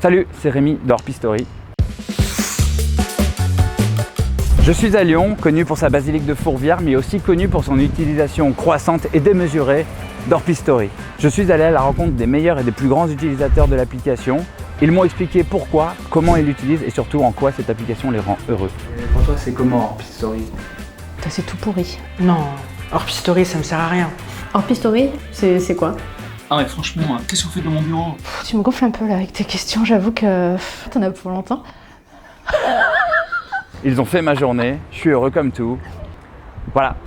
Salut, c'est Rémi d'Orpistory. Je suis à Lyon, connu pour sa basilique de Fourvière, mais aussi connu pour son utilisation croissante et démesurée d'Orpistory. Je suis allé à la rencontre des meilleurs et des plus grands utilisateurs de l'application. Ils m'ont expliqué pourquoi, comment ils l'utilisent et surtout en quoi cette application les rend heureux. Et pour toi, c'est comment Orpistory? C'est tout pourri. Non, Orpistory, ça me sert à rien. Orpistory, c'est quoi? Ah ouais, franchement, qu'est-ce que vous faites dans mon bureau? Tu me gonfles un peu là avec tes questions, j'avoue que t'en as pour longtemps. Ils ont fait ma journée, je suis heureux comme tout. Voilà.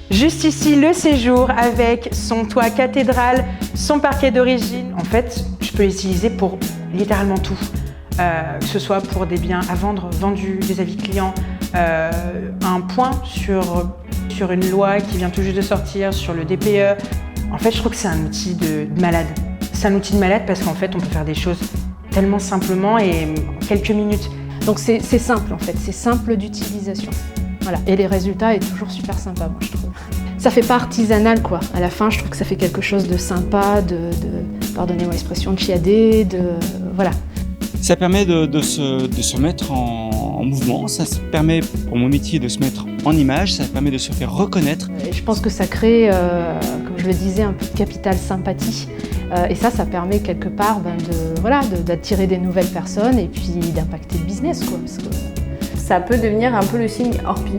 Juste ici, le séjour avec son toit cathédrale, son parquet d'origine. En fait, je peux l'utiliser pour littéralement tout. Que ce soit pour des biens à vendre, vendus, des avis clients, un point sur une loi qui vient tout juste de sortir, sur le DPE. En fait, je trouve que c'est un outil de malade. C'est un outil de malade parce qu'en fait, on peut faire des choses tellement simplement et en quelques minutes. Donc c'est simple en fait, c'est simple d'utilisation. Voilà. Et les résultats est toujours super sympa, moi je trouve. Ça fait pas artisanal quoi. À la fin, je trouve que ça fait quelque chose de sympa, pardonnez-moi l'expression, de chiadé, voilà. Ça permet de se mettre en mouvement, ça permet pour mon métier de se mettre en image, ça permet de se faire reconnaître. Et je pense que ça crée, comme je le disais, un peu de capital sympathie. Et ça permet quelque part d'attirer des nouvelles personnes et puis d'impacter le business, quoi. Parce que ça peut devenir un peu le signe Orpi,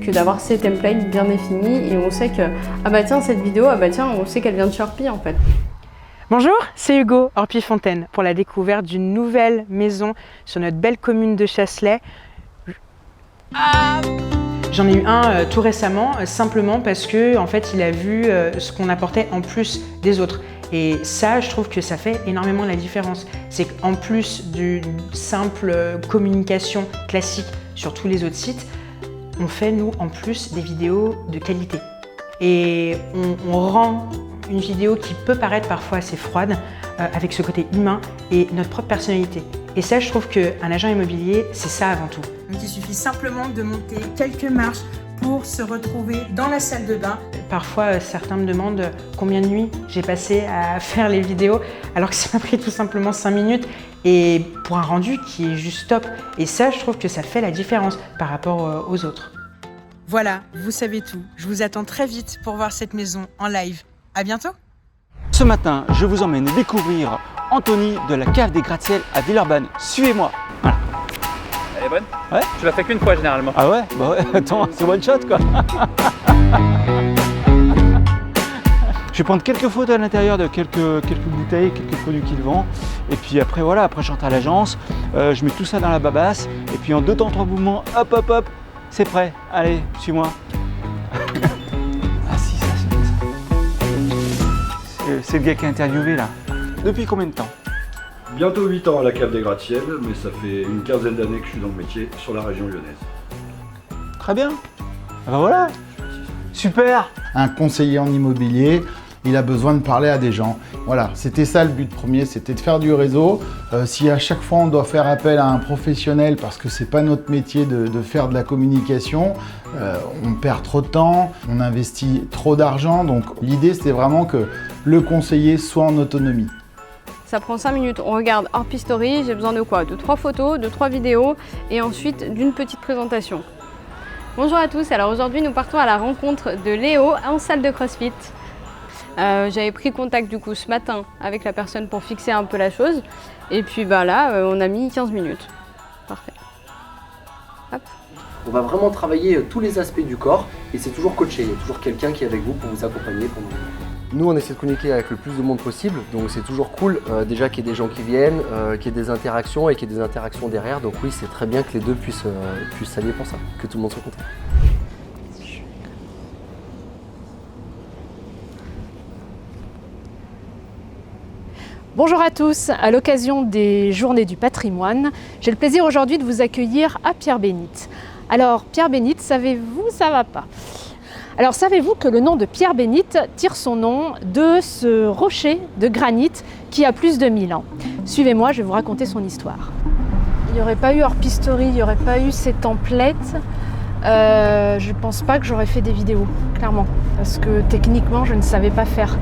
que d'avoir ces templates bien définis et on sait que, ah bah tiens, cette vidéo, ah bah tiens, on sait qu'elle vient de chez Orpi en fait. Bonjour, c'est Hugo, Orpi Fontaine, pour la découverte d'une nouvelle maison sur notre belle commune de Chasselet. J'en ai eu un tout récemment, simplement parce que en fait, il a vu ce qu'on apportait en plus des autres. Et ça, je trouve que ça fait énormément la différence. C'est qu'en plus d'une simple communication classique sur tous les autres sites, on fait, nous, en plus, des vidéos de qualité. Et on rend une vidéo qui peut paraître parfois assez froide, avec ce côté humain et notre propre personnalité. Et ça, je trouve qu'un agent immobilier, c'est ça avant tout. Donc il suffit simplement de monter quelques marches pour se retrouver dans la salle de bain. Parfois, certains me demandent combien de nuits j'ai passé à faire les vidéos, alors que ça m'a pris tout simplement 5 minutes, et pour un rendu qui est juste top. Et ça, je trouve que ça fait la différence par rapport aux autres. Voilà, vous savez tout. Je vous attends très vite pour voir cette maison en live. À bientôt! Ce matin, je vous emmène découvrir Anthony de la cave des gratte-ciel à Villeurbanne. Suivez-moi. Voilà. Elle est bonne? Ouais. Tu l'as fait qu'une fois généralement. Ah ouais? Bah ouais, attends, c'est one shot quoi. Je vais prendre quelques photos à l'intérieur de quelques bouteilles, quelques produits qu'il vend. Et puis après voilà, après je rentre à l'agence, je mets tout ça dans la babasse. Et puis en 2 temps 3 mouvements, hop hop hop, c'est prêt. Allez, suis-moi. Ah si, ça c'est le gars qui a interviewé là. Depuis combien de temps? Bientôt 8 ans à la cave des gratte-ciel, mais ça fait une quinzaine d'années que je suis dans le métier sur la région lyonnaise. Très bien. Ah ben voilà. Super. Un conseiller en immobilier, il a besoin de parler à des gens. Voilà, c'était ça le but premier, c'était de faire du réseau. Si à chaque fois on doit faire appel à un professionnel parce que c'est pas notre métier de faire de la communication, on perd trop de temps, on investit trop d'argent. Donc l'idée c'était vraiment que le conseiller soit en autonomie. Ça prend 5 minutes, on regarde Orpistory, j'ai besoin de quoi? De 3 photos, de 3 vidéos et ensuite d'une petite présentation. Bonjour à tous, alors aujourd'hui nous partons à la rencontre de Léo en salle de CrossFit. J'avais pris contact du coup ce matin avec la personne pour fixer un peu la chose et puis bah là on a mis 15 minutes. Parfait. Hop. On va vraiment travailler tous les aspects du corps et c'est toujours coaché, il y a toujours quelqu'un qui est avec vous pour vous accompagner pendant. Nous on essaie de communiquer avec le plus de monde possible, donc c'est toujours cool déjà qu'il y ait des gens qui viennent, qu'il y ait des interactions et qu'il y ait des interactions derrière, donc oui c'est très bien que les deux puissent s'allier pour ça, que tout le monde soit content. Bonjour à tous, à l'occasion des Journées du patrimoine, j'ai le plaisir aujourd'hui de vous accueillir à Pierre-Bénite. Alors Pierre-Bénite, savez-vous, ça va pas. Alors savez-vous que le nom de Pierre-Bénite tire son nom de ce rocher de granit qui a plus de 1000 ans. Suivez-moi, je vais vous raconter son histoire. Il n'y aurait pas eu Orpistory, il n'y aurait pas eu ces templates, je ne pense pas que j'aurais fait des vidéos, clairement, parce que techniquement je ne savais pas faire.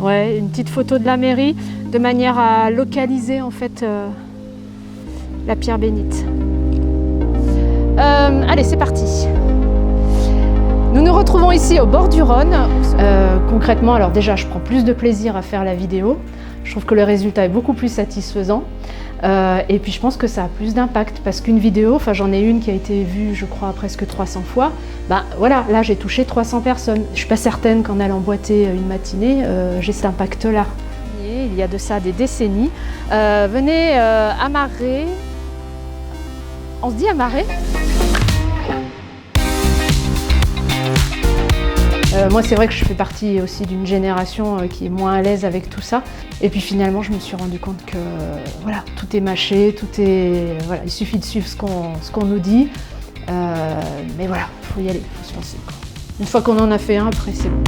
Ouais, une petite photo de la mairie, de manière à localiser en fait la pierre bénite. Allez, c'est parti. Nous nous retrouvons ici au bord du Rhône. Concrètement, alors déjà, je prends plus de plaisir à faire la vidéo. Je trouve que le résultat est beaucoup plus satisfaisant. Et puis je pense que ça a plus d'impact parce qu'une vidéo, enfin j'en ai une qui a été vue, je crois, presque 300 fois. Ben voilà, là j'ai touché 300 personnes. Je suis pas certaine qu'en allant boiter une matinée, j'ai cet impact-là. Il y a de ça des décennies. Venez à Marais. On se dit à Marais ? Moi, c'est vrai que je fais partie aussi d'une génération qui est moins à l'aise avec tout ça. Et puis finalement, je me suis rendu compte que voilà, tout est mâché, tout est, voilà, il suffit de suivre ce qu'on nous dit. Mais voilà, il faut y aller, il faut se lancer. Une fois qu'on en a fait un, après c'est bon.